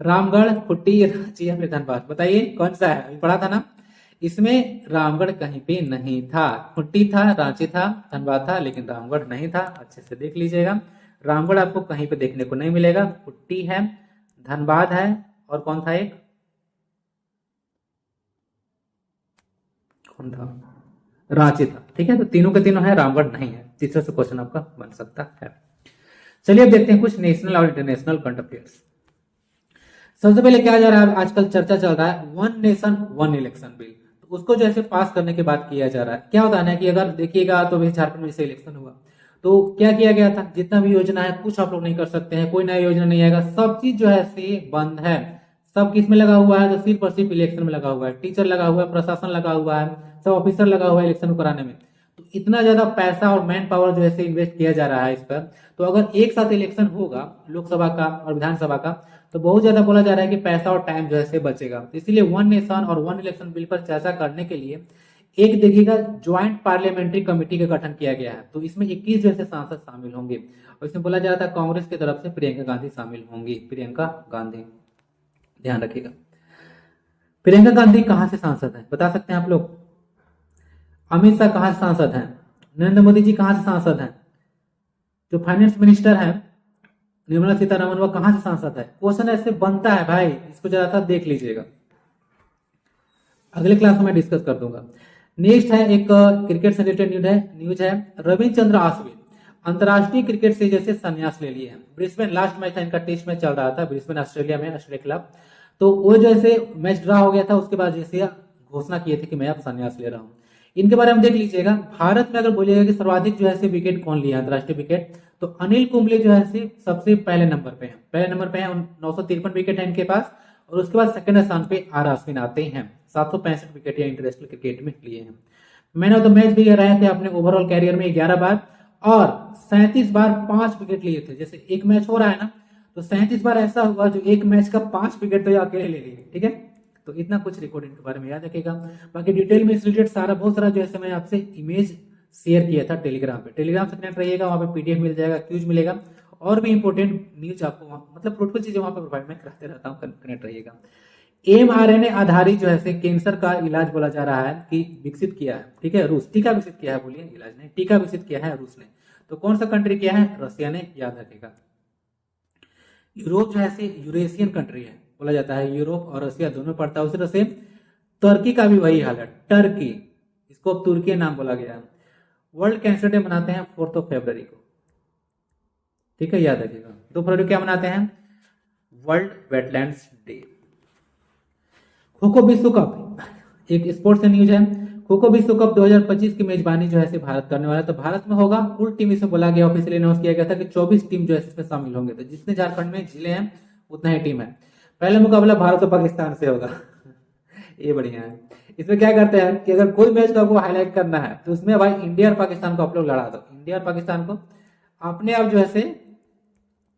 रामगढ़, खुट्टी, रांची या फिर धनबाद, बताइए कौन सा है, अभी पढ़ा था ना। इसमें रामगढ़ कहीं पे नहीं था। खुट्टी था, रांची था, धनबाद था, लेकिन रामगढ़ नहीं था। अच्छे से देख लीजिएगा, रामगढ़ आपको कहीं पे देखने को नहीं मिलेगा। खुट्टी है, धनबाद है, और कौन था एक, कौन था, रांची था। ठीक है, तो तीनों के तीनों है, रामगढ़ नहीं है। तीसरा से क्वेश्चन आपका बन सकता है। चलिए अब देखते हैं कुछ नेशनल और इंटरनेशनल करंट अफेयर्स। सबसे पहले क्या जा रहा है, आजकल चर्चा चल रहा है one nation one election bill. तो उसको जैसे पास करने की बात किया जा रहा है। क्या होता है ना कि अगर देखिएगा तो भी झारखंड में जैसे इलेक्शन हुआ तो क्या किया गया था, जितना भी योजना है कुछ आप लोग नहीं कर सकते हैं, कोई नया योजना नहीं आएगा, सब चीज जो है से बंद है। सब किस में लगा हुआ है, तो सिर्फ और सिर्फ इलेक्शन में लगा हुआ है। टीचर लगा हुआ है, प्रशासन लगा हुआ है, सब ऑफिसर लगा हुआ है इलेक्शन को कराने में। तो इतना ज्यादा पैसा और मैन पावर जो है इन्वेस्ट किया जा रहा है इस पर। तो अगर एक साथ इलेक्शन होगा लोकसभा का और विधानसभा का, तो बहुत ज्यादा बोला जा रहा है कि पैसा और टाइम जो है बचेगा। तो इसीलिए वन नेशन और वन इलेक्शन बिल पर चर्चा करने के लिए एक देखिएगा ज्वाइंट पार्लियामेंट्री कमेटी का गठन किया गया है। तो इसमें 21 जैसे सांसद शामिल होंगे, और इसमें बोला जा रहा था कांग्रेस की तरफ से प्रियंका गांधी शामिल होंगी। प्रियंका गांधी, ध्यान रखिएगा। प्रियंका गांधी कहां से सांसद है बता सकते हैं आप लोग? अमित शाह कहां से सांसद हैं? नरेंद्र मोदी जी कहां से सांसद हैं? जो फाइनेंस मिनिस्टर है निर्मला सीतारमण, वो कहां से सांसद है? क्वेश्चन ऐसे बनता है भाई, इसको जरा सा देख लीजिएगा, अगले क्लास में मैं डिस्कस कर दूंगा। नेक्स्ट है एक क्रिकेट से रिलेटेड न्यूज है। रविचंद्र अश्विन अंतरराष्ट्रीय क्रिकेट से जैसे संन्यास ले लिए हैं। ब्रिस्बेन लास्ट मैच था इनका, टेस्ट मैच चल रहा था ब्रिस्बेन ऑस्ट्रेलिया में, ऑस्ट्रेलिया खिलाफ। तो वो जैसे मैच ड्रा हो गया था, उसके बाद जैसे घोषणा किए थे कि मैं अब संन्यास ले रहा हूँ। इनके बारे में देख लीजिएगा। भारत में अगर बोलिएगा कि सर्वाधिक जो है विकेट कौन लिया अंतरराष्ट्रीय विकेट, तो अनिल कुंबले जो है सबसे पहले नंबर पे हैं। पहले नंबर पे हैं, 953 विकेट है इनके पास। और उसके बाद सेकंड स्थान पे आर अश्विन आते हैं, 765 विकेट या इंटरनेशनल क्रिकेट में लिए हैं। मैन ऑफ द मैच भी रहे थे अपने ओवरऑल कैरियर में 11 बार, और 37 बार 5 विकेट लिए थे। जैसे एक मैच हो रहा है ना, तो 37 बार ऐसा हुआ जो एक मैच का 5 विकेट तो ये अकेले ले लिए। ठीक है, तो इतना कुछ रिकॉर्ड इनके बारे में याद रखेगा। बाकी डिटेल में इस रिलेटेड सारा बहुत सारा जो है मैं आपसे इमेज शेयर किया था टेलीग्राम पे। टेलीग्राम से कनेक्ट रहिएगा, वहां पे पीडीएफ मिल जाएगा, क्यूज मिलेगा, और भी इंपॉर्टेंट न्यूज आपको मतलब प्रोटोकॉल चीजें वहां पर प्रोवाइड मैं कराते रहता हूँ। कनेक्ट रहिएगा। एमआरएनए आधारित जो है कैंसर का इलाज बोला जा रहा है कि विकसित किया है। ठीक है, रूस। टीका विकसित किया है, बोलिए इलाज नहीं, टीका विकसित किया है रूस ने। तो कौन सा कंट्री किया है? रशिया ने, याद रखेगा। यूरोप जो है यूरेशियन कंट्री है, बोला जाता है यूरोप और रशिया दोनों पड़ता है उसी तरह से। तुर्की का भी वही हाल है, टर्की, इसको अब तुर्की नाम बोला गया है। वर्ल्ड कैंसर डे मनाते हैं 4 फरवरी को। ठीक है, याद रखिएगा। 2 फरवरी क्या मनाते हैं? World wetlands day. Kho kho विश्व कप, एक स्पोर्ट्स से न्यूज है। खो खो विश्व कप 2025 की मेजबानी जो है भारत करने वाला है। तो भारत में होगा, फुल टीम इसमें बोला गया, ऑफिशियली अनाउंस किया गया था कि 24 टीम जो है इसमें शामिल होंगे। तो जितने झारखंड में जिले हैं उतना ही टीम है। पहला मुकाबला भारत और पाकिस्तान से होगा। ये बढ़िया है। इसमें क्या करते हैं कि अगर कोई मैच को आपको हाईलाइट करना है तो उसमें भाई इंडिया और पाकिस्तान को आप लोग लड़ा दो। इंडिया और पाकिस्तान को अपने आप जो है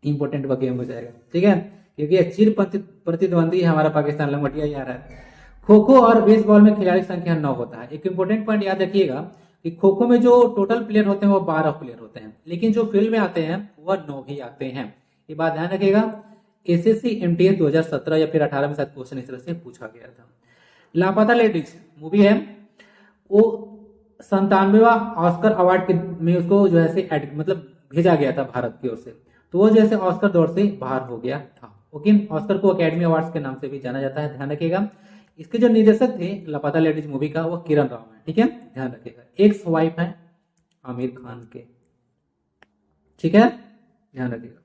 इंपॉर्टेंट गेम हो जाएगा। ठीक है, क्योंकि चिर प्रतिद्वंदी हमारा पाकिस्तान लंगोटिया ही आ रहा है। खो खो और बेसबॉल में खिलाड़ी संख्या 9 होता है। एक इंपॉर्टेंट पॉइंट याद रखिएगा कि खो खो में जो टोटल प्लेयर होते हैं वो 12 प्लेयर होते हैं, लेकिन जो फील्ड में आते हैं वह 9 ही आते हैं। ये बात ध्यान रखिएगा। एसएससी एमटीएस 2017 या फिर 18 में शायद क्वेश्चन इस तरह से पूछा गया था। लापता लेडीज मूवी है, वो 97वां ऑस्कर अवार्ड में उसको जो है मतलब भेजा गया था भारत की ओर से। तो वो जैसे ऑस्कर दौर से बाहर हो गया था। ओके, ऑस्कर को अकेडमी अवार्ड्स के नाम से भी जाना जाता है, ध्यान रखिएगा। इसके जो निर्देशक थे लापता लेडीज मूवी का, वो किरण राव है। ठीक है, ध्यान रखिएगा। एक्स वाइफ है आमिर खान के। ठीक है, ध्यान रखिएगा।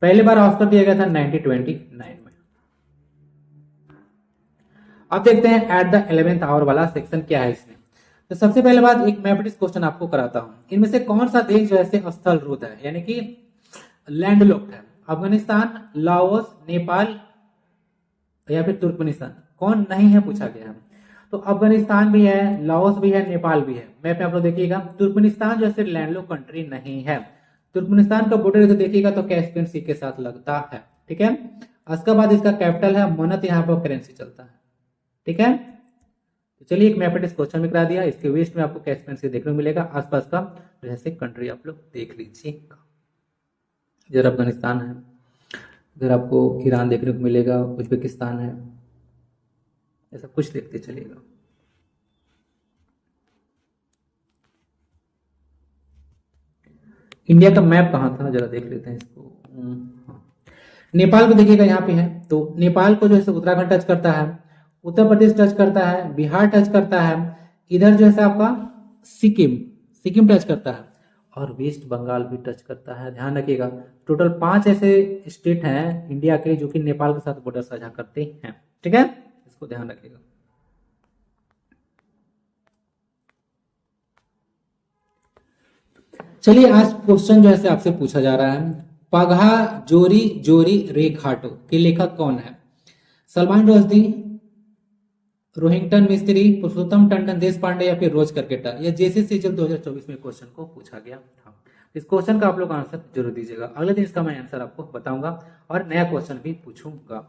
पहली बार ऑस्कर दिया गया था 1929 में। अब देखते हैं एट द 11th आवर वाला सेक्शन क्या है इसमें। तो सबसे पहले बात, एक मैपटिस क्वेश्चन आपको कराता हूं। इनमें से कौन सा देश जो है स्थल रूट है, यानी कि लैंडलॉक्ड है? अफगानिस्तान, लाओस, नेपाल या फिर तुर्कमेनिस्तान? कौन नहीं है पूछा गया है। तो अफगानिस्तान भी है, लाओस भी है, नेपाल भी है। मैप में आप लोग देखिएगा, तुर्कमेनिस्तान जैसे लैंडलॉक कंट्री नहीं है। तुर्कमेनिस्तान का बॉर्डर तो देखिएगा तो कैस्पियन सी के साथ लगता है। ठीक है, उसके बाद इसका कैपिटल है मन्नत, यहाँ पर करेंसी चलता है। ठीक है, तो चलिए एक मैपटिस क्वेश्चन में करा दिया। इसके वेस्ट में आपको कैस्पियन सी देखने को मिलेगा। आसपास का जैसे कंट्री आप लोग देख लीजिएगा। इधर अफगानिस्तान है, इधर आपको ईरान देखने को मिलेगा, उज्बेकिस्तान है, ऐसा कुछ देखते चलिएगा। इंडिया का मैप कहाँ था, जरा देख लेते हैं इसको। हाँ। नेपाल को देखिएगा यहाँ पे है, तो नेपाल को जो है उत्तराखंड टच करता है, उत्तर प्रदेश टच करता है, बिहार टच करता है, इधर जो है आपका सिक्किम सिक्किम टच करता है, और वेस्ट बंगाल भी टच करता है। ध्यान रखिएगा, टोटल 5 ऐसे स्टेट हैं इंडिया के जो कि नेपाल के साथ बॉर्डर साझा करते हैं। ठीक है, इसको ध्यान रखिएगा। चलिए आज क्वेश्चन जो है आपसे पूछा जा रहा है, पगहा जोरी जोरी रे घाटो के लेखक कौन है? सलमान रुश्दी, रोहिंटन मिस्त्री, पुरुषोत्तम टंडन देशपांडे या फिर रोज करकेटा? यह जेसीसी जब 2024 में क्वेश्चन को पूछा गया था। इस क्वेश्चन का आप लोग आंसर जरूर दीजिएगा, अगले दिन इसका मैं आंसर आपको बताऊंगा और नया क्वेश्चन भी पूछूंगा।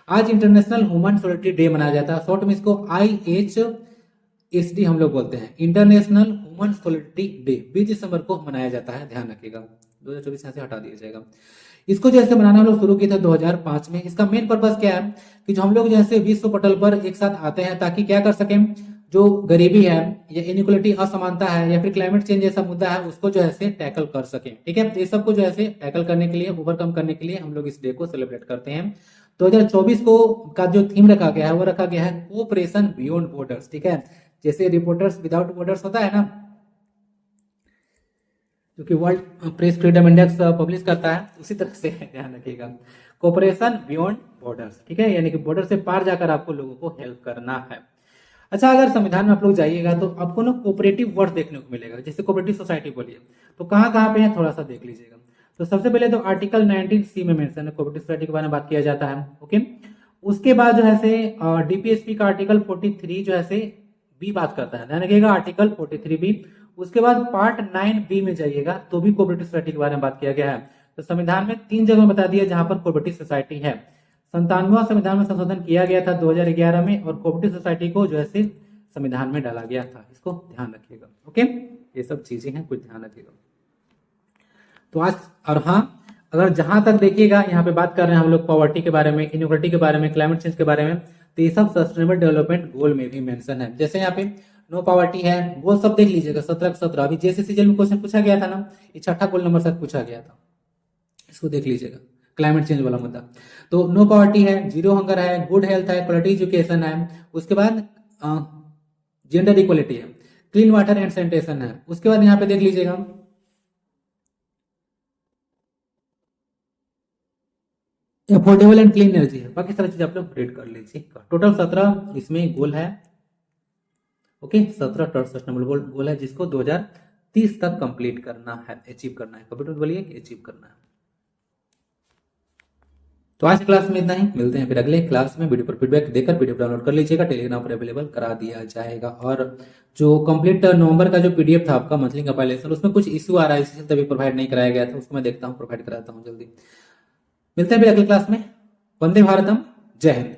आज इंटरनेशनल ह्यूमन सोलिडरिटी डे मनाया जाता है, शॉर्ट में इसको IHSD हम लोग बोलते हैं, इंटरनेशनल ह्यूमन सोलिडरिटी डे 20 दिसंबर को मनाया जाता है। ध्यान रखिएगा, 2024 यहाँ से हटा दिया जाएगा। इसको जैसे मनाना हम लोग शुरू किए थे 2005 में। इसका मेन पर्पस क्या है कि जो हम लोग जैसे विश्व पटल पर एक साथ आते हैं ताकि क्या कर सकें, जो गरीबी है या इनइक्वालिटी असमानता है या फिर क्लाइमेट चेंज जैसा मुद्दा है उसको जो है टैकल कर सकें। ठीक है, तो ये सबको जो है टैकल करने के लिए, ओवरकम करने के लिए हम लोग इस डे को सेलिब्रेट करते हैं। 2024 को का जो थीम रखा गया है वो रखा गया है कोऑपरेशन बियॉन्ड बॉर्डर्स। ठीक है, जैसे रिपोर्टर्स विदाउट बॉर्डर्स होता है ना, जो कि world press freedom index publish करता है, उसी तरह से ध्यान रखिएगा, कोऑपरेशन बियॉन्ड बॉर्डर्स। ठीक है, यानी कि बॉर्डर से पार जाकर आपको लोगों को हेल्प करना है। अच्छा, अगर संविधान में आप लोग जाइएगा तो आपको ना कोऑपरेटिव वर्ड देखने को मिलेगा, जैसे कोऑपरेटिव सोसाइटी बोलिए तो कहाँ कहाँ पे है थोड़ा सा देख लीजिएगा। तो सबसे पहले तो आर्टिकल 19C में मेंशन है, कोऑपरेटिव सोसाइटी के बारे में बात किया जाता है। ओके, उसके बाद जो है DPSP का आर्टिकल 43 जो है बी बात करता है, ध्यान रखिएगा, आर्टिकल 43B। उसके बाद पार्ट 9B में जाइएगा तो भी कोऑपरेटिव सोसाइटी के बारे में बात किया गया है। तो संविधान में 3 जगह बता दिया जहां पर कोऑपरेटिव सोसाइटी है। 97वां संविधान में संशोधन किया गया था 2011 में, और कोऑपरेटिव सोसाइटी को जो है संविधान में डाला गया था। इसको ध्यान रखिएगा। ओके, ये सब चीजें हैं, कुछ ध्यान रखिएगा। तो आज, और हाँ, अगर जहां तक देखिएगा यहाँ पे बात कर रहे हैं हम लोग पॉवर्टी के बारे में, इनइक्वालिटी के बारे में, क्लाइमेट चेंज के बारे में, तो ये सब सस्टेनेबल डेवलपमेंट गोल में भी मेंशन है। जैसे यहाँ पे नो पॉवर्टी है, गोल सब देख लीजिएगा 17 का 17। अभी JCCL में क्वेश्चन पूछा गया था ना, ये 6ठा गोल नंबर से पूछा गया था, इसको देख लीजिएगा, क्लाइमेट चेंज वाला मुद्दा। तो नो पॉवर्टी है, जीरो हंगर है, गुड हेल्थ है, क्वालिटी एजुकेशन है, उसके बाद जेंडर इक्वलिटी है, क्लीन वाटर एंड सैनिटेशन है। उसके बाद यहाँ पे देख लीजिएगा अफोर्डेबल एंड क्लीन एनर्जी है। बाकी सारी चीज आप लोग रीड कर लीजिए। टोटल 17 इसमें गोल है। ओके, 17 सस्टेनेबल गोल है जिसको 2030 तक कंप्लीट करना है, अचीव करना है। कंप्लीट बोलिए कि अचीव करना है। तो आज क्लास में इतना ही, मिलते हैं फिर अगले क्लास में। वीडियो पर फीडबैक देकर वीडियो डाउनलोड कर लीजिएगा, टेलीग्राम पर अवेलेबल करा दिया जाएगा। और जो कंप्लीट नवंबर का जो PDF था आपका मंथली कंपाइलेशन, उसमें कुछ इश्यू आ रहा है, इसलिए तभी प्रोवाइड नहीं कराया गया था, उसको मैं देखता हूँ, प्रोवाइड कराता हूँ जल्दी। मिलते हैं फिर अगले क्लास में। वंदे भारतम, जय हिंद।